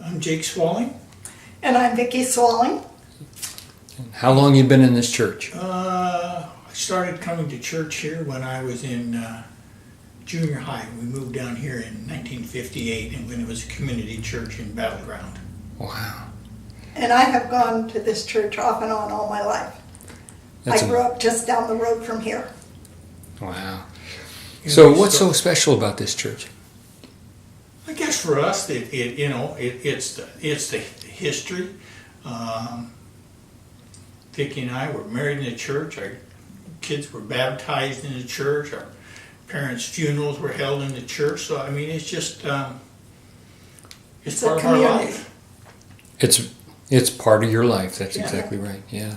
I'm Jake Swalling. And I'm Vicki Swalling. How long you been in this church? I started coming to church here when I was in junior high. We moved down here in 1958, and when it was a community church in Battleground. Wow. And I have gone to this church off and on all my life. I grew up just down the road from here. Wow. So what's so special about this church? I guess for us, it's the history. Vicki and I were married in the church. Our kids were baptized in the church. Our parents' funerals were held in the church. So I mean, it's just it's part of our life. It's part of your life. That's exactly right. Yeah.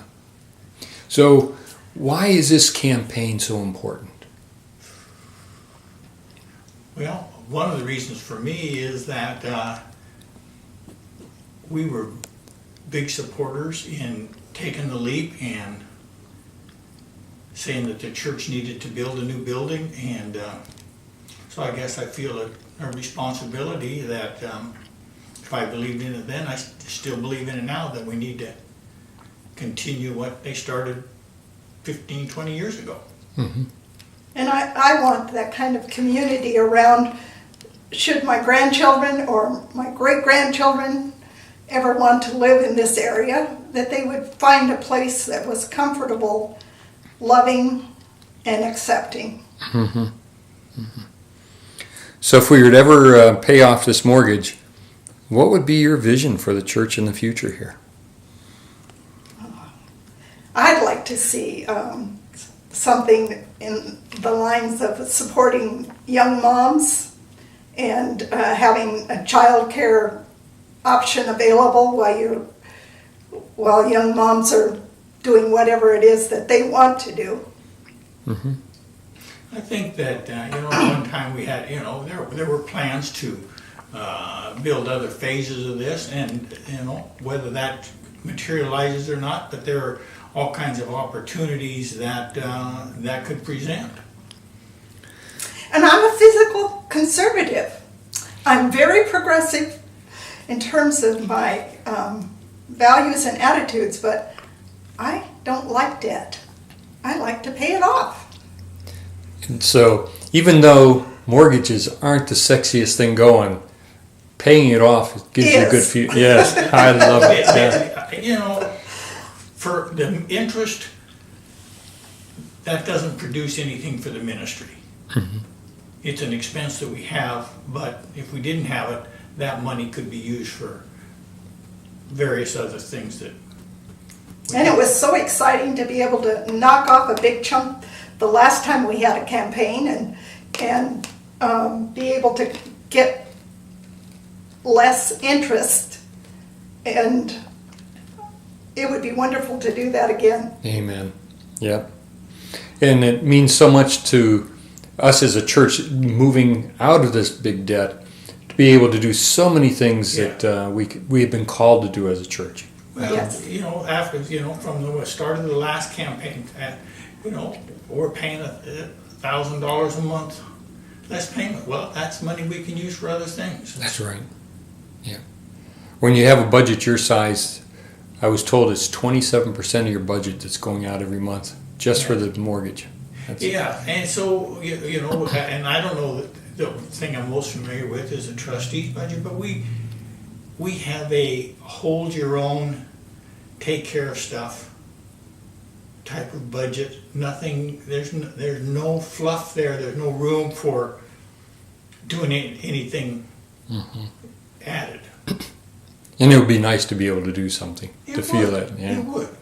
So why is this campaign so important? Well, one of the reasons for me is that we were big supporters in taking the leap and saying that the church needed to build a new building, and so I guess I feel a responsibility that if I believed in it then, I still believe in it now, that we need to continue what they started 15, 20 years ago. Mm-hmm. And I want that kind of community around, should my grandchildren or my great-grandchildren ever want to live in this area, that they would find a place that was comfortable, loving, and accepting. Mm-hmm. Mm-hmm. So if we were to ever pay off this mortgage, what would be your vision for the church in the future here? I'd like to see something in the lines of supporting young moms and having a child care option available while young moms are doing whatever it is that they want to do. Mm-hmm. I think that one time we had there were plans to build other phases of this, and whether that materializes or not, but there are all kinds of opportunities that that could present. And I'm a physical conservative. I'm very progressive in terms of my values and attitudes, but I don't like debt. I like to pay it off. And so even though mortgages aren't the sexiest thing going, paying it off gives you a good feel. Yes, I love it. Yeah. For the interest, that doesn't produce anything for the ministry. Mm-hmm. It's an expense that we have, but if we didn't have it, that money could be used for various other things that. And it was so exciting to be able to knock off a big chunk the last time we had a campaign and be able to get less interest, and it would be wonderful to do that again. Amen. Yep. And it means so much to us as a church moving out of this big debt to be able to do so many things that we have been called to do as a church. Well, yes. After from the start of the last campaign, we're paying $1,000 a month less payment. Well, that's money we can use for other things. That's right. Yeah. When you have a budget your size, I was told it's 27% of your budget that's going out every month just for the mortgage. And so and I don't know, the thing I'm most familiar with is the trustee's budget, but we have a hold your own, take care of stuff type of budget. Nothing. There's no fluff there. There's no room for doing anything added. And it would be nice to be able to do something, It to feel would. that. Yeah. It would.